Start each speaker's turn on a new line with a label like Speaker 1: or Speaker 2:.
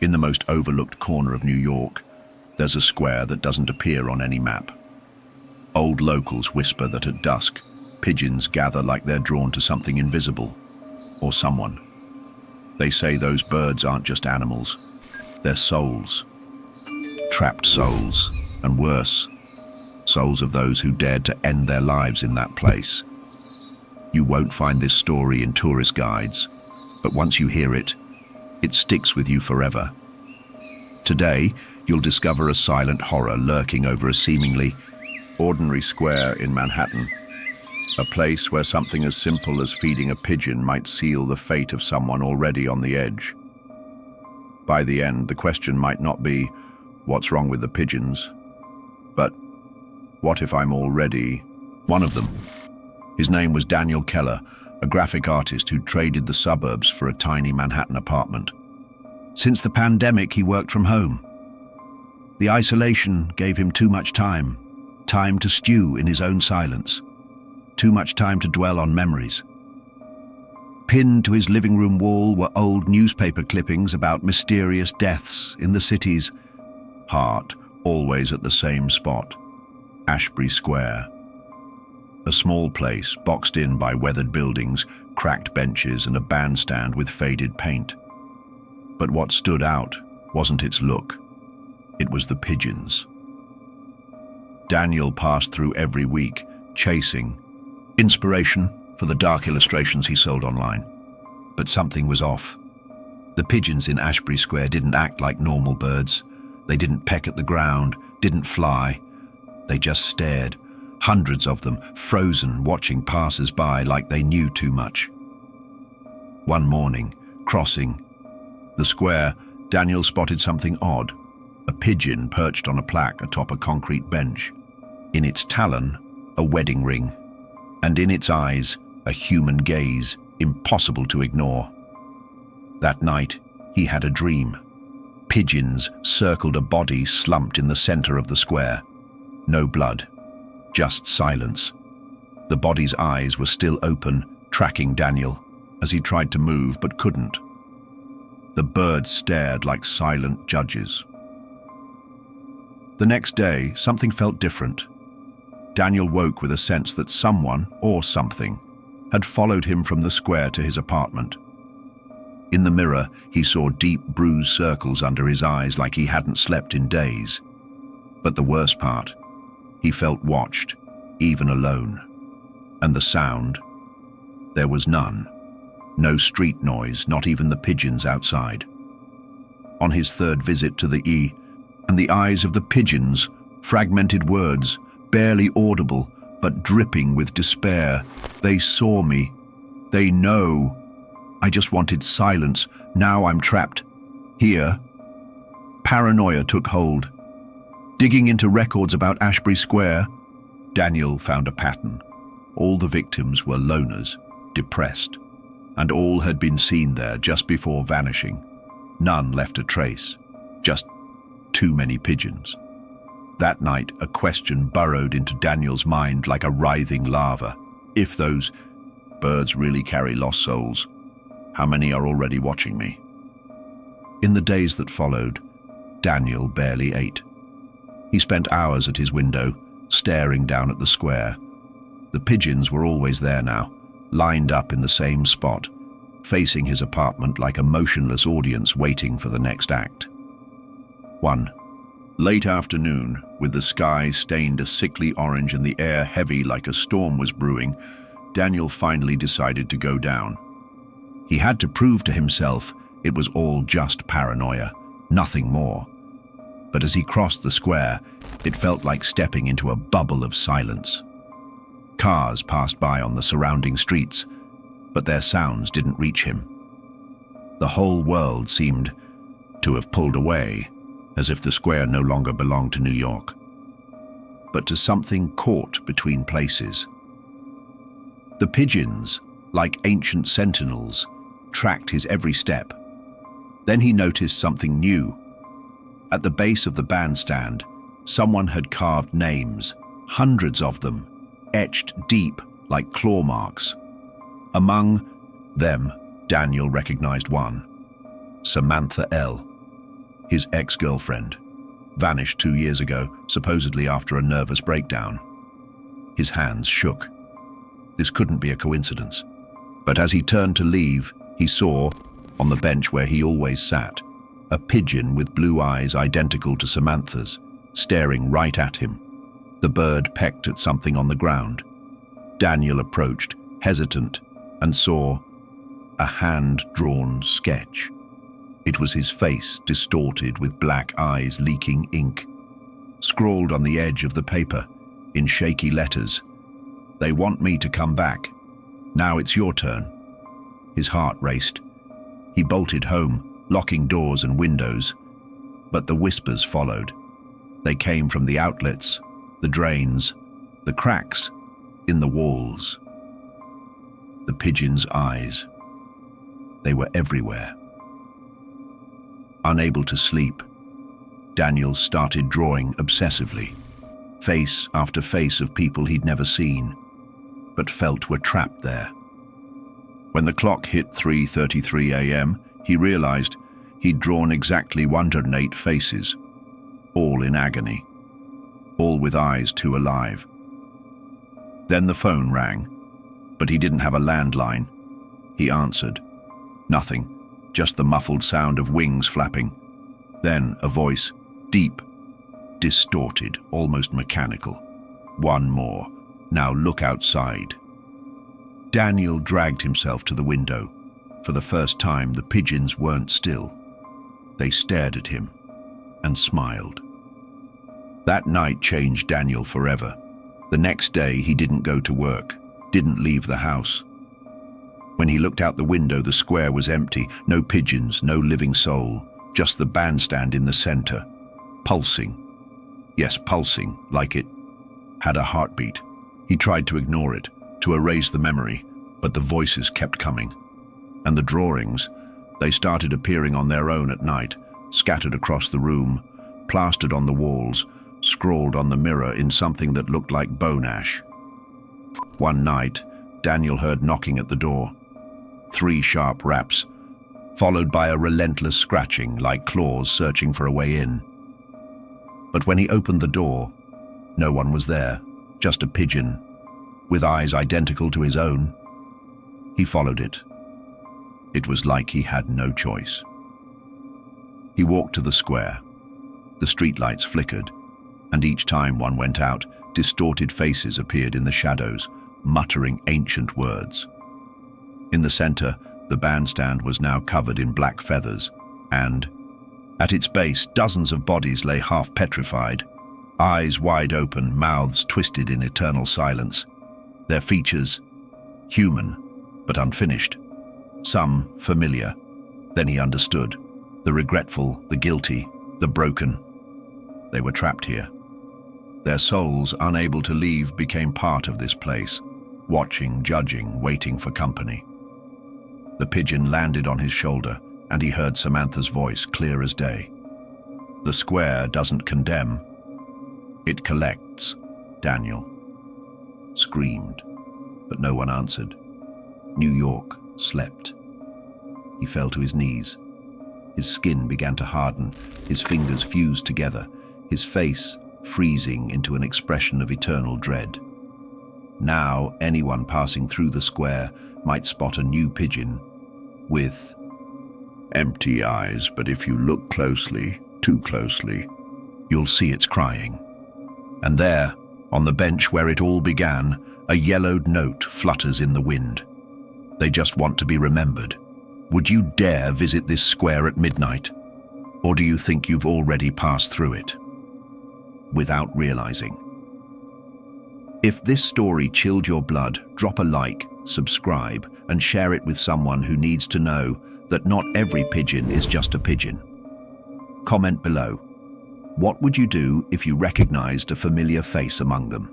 Speaker 1: In the most overlooked corner of New York, there's a square that doesn't appear on any map. Old locals whisper that at dusk, pigeons gather like they're drawn to something invisible, or someone. They say those birds aren't just animals, they're souls. Trapped souls, and worse, souls of those who dared to end their lives in that place. You won't find this story in tourist guides, but once you hear it, it sticks with you forever. Today, you'll discover a silent horror lurking over a seemingly ordinary square in Manhattan, a place where something as simple as feeding a pigeon might seal the fate of someone already on the edge. By the end, the question might not be, what's wrong with the pigeons? But, what if I'm already one of them? His name was Daniel Keller, a graphic artist who traded the suburbs for a tiny Manhattan apartment. Since the pandemic, he worked from home. The isolation gave him too much time to stew in his own silence, too much time to dwell on memories. Pinned to his living room wall were old newspaper clippings about mysterious deaths in the city's heart, always at the same spot, Ashbury Square. A small place boxed in by weathered buildings, cracked benches and a bandstand with faded paint. But what stood out wasn't its look, it was the pigeons. Daniel passed through every week, chasing inspiration for the dark illustrations he sold online. But something was off. The pigeons in Ashbury Square didn't act like normal birds. They didn't peck at the ground, didn't fly. They just stared, hundreds of them, frozen, watching passers-by like they knew too much. One morning, crossing the square, Daniel spotted something odd. A pigeon perched on a plaque atop a concrete bench. In its talon, a wedding ring. And in its eyes, a human gaze, impossible to ignore. That night, he had a dream. Pigeons circled a body slumped in the center of the square. No blood, just silence. The body's eyes were still open, tracking Daniel, as he tried to move but couldn't. The birds stared like silent judges. The next day, something felt different. Daniel woke with a sense that someone, or something, had followed him from the square to his apartment. In the mirror, he saw deep bruised circles under his eyes like he hadn't slept in days. But the worst part, he felt watched, even alone. And the sound? There was none. No street noise, not even the pigeons outside. On his third visit to the and the eyes of the pigeons, fragmented words, barely audible, but dripping with despair. They saw me. They know. I just wanted silence. Now I'm trapped. Here. Paranoia took hold. Digging into records about Ashbury Square, Daniel found a pattern. All the victims were loners, depressed, and all had been seen there just before vanishing. None left a trace. Just too many pigeons. That night, a question burrowed into Daniel's mind like a writhing lava. If those birds really carry lost souls, how many are already watching me? In the days that followed, Daniel barely ate. He spent hours at his window, staring down at the square. The pigeons were always there now, lined up in the same spot, facing his apartment like a motionless audience waiting for the next act. One late afternoon, with the sky stained a sickly orange and the air heavy like a storm was brewing, Daniel finally decided to go down. He had to prove to himself it was all just paranoia, nothing more. But as he crossed the square, it felt like stepping into a bubble of silence. Cars passed by on the surrounding streets, but their sounds didn't reach him. The whole world seemed to have pulled away, as if the square no longer belonged to New York, but to something caught between places. The pigeons, like ancient sentinels, tracked his every step. Then he noticed something new. At the base of the bandstand, someone had carved names, hundreds of them, etched deep like claw marks. Among them, Daniel recognized one, Samantha L., His ex-girlfriend. Vanished 2 years ago, supposedly after a nervous breakdown. His hands shook. This couldn't be a coincidence. But as he turned to leave, he saw, on the bench where he always sat, a pigeon with blue eyes identical to Samantha's, staring right at him. The bird pecked at something on the ground. Daniel approached, hesitant, and saw a hand-drawn sketch. It was his face, distorted with black eyes leaking ink. Scrawled on the edge of the paper, in shaky letters, "They want me to come back. Now it's your turn." His heart raced. He bolted home, locking doors and windows. But the whispers followed. They came from the outlets, the drains, the cracks in the walls. The pigeon's eyes. They were everywhere. Unable to sleep, Daniel started drawing obsessively, face after face of people he'd never seen, but felt were trapped there. When the clock hit 3:33 a.m., he realized he'd drawn exactly 108 faces, all in agony, all with eyes too alive. Then the phone rang, but he didn't have a landline. He answered. Nothing, just the muffled sound of wings flapping. Then a voice, deep, distorted, almost mechanical. "One more. Now look outside." Daniel dragged himself to the window. For the first time, the pigeons weren't still. They stared at him and smiled. That night changed Daniel forever. The next day, he didn't go to work, didn't leave the house. When he looked out the window, the square was empty. No pigeons, no living soul, just the bandstand in the center, pulsing. Yes, pulsing, like it had a heartbeat. He tried to ignore it, to erase the memory, but the voices kept coming. And the drawings, they started appearing on their own at night, scattered across the room, plastered on the walls, scrawled on the mirror in something that looked like bone ash. One night, Daniel heard knocking at the door. 3 sharp raps, followed by a relentless scratching like claws searching for a way in. But when he opened the door, no one was there, just a pigeon, with eyes identical to his own. He followed it. It was like he had no choice. He walked to the square. The streetlights flickered, and each time one went out, distorted faces appeared in the shadows, muttering ancient words. In the center, the bandstand was now covered in black feathers, and at its base, dozens of bodies lay half petrified, eyes wide open, mouths twisted in eternal silence. Their features, human, but unfinished. Some familiar. Then he understood. The regretful, the guilty, the broken. They were trapped here. Their souls, unable to leave, became part of this place, watching, judging, waiting for company. The pigeon landed on his shoulder, and he heard Samantha's voice clear as day. "The square doesn't condemn. It collects," Daniel screamed, but no one answered. New York slept. He fell to his knees. His skin began to harden, his fingers fused together, his face freezing into an expression of eternal dread. Now, anyone passing through the square might spot a new pigeon with empty eyes, but if you look closely, too closely, you'll see it's crying. And there, on the bench where it all began, a yellowed note flutters in the wind. They just want to be remembered. Would you dare visit this square at midnight? Or do you think you've already passed through it without realizing? If this story chilled your blood, drop a like, subscribe, and share it with someone who needs to know that not every pigeon is just a pigeon. Comment below. What would you do if you recognized a familiar face among them?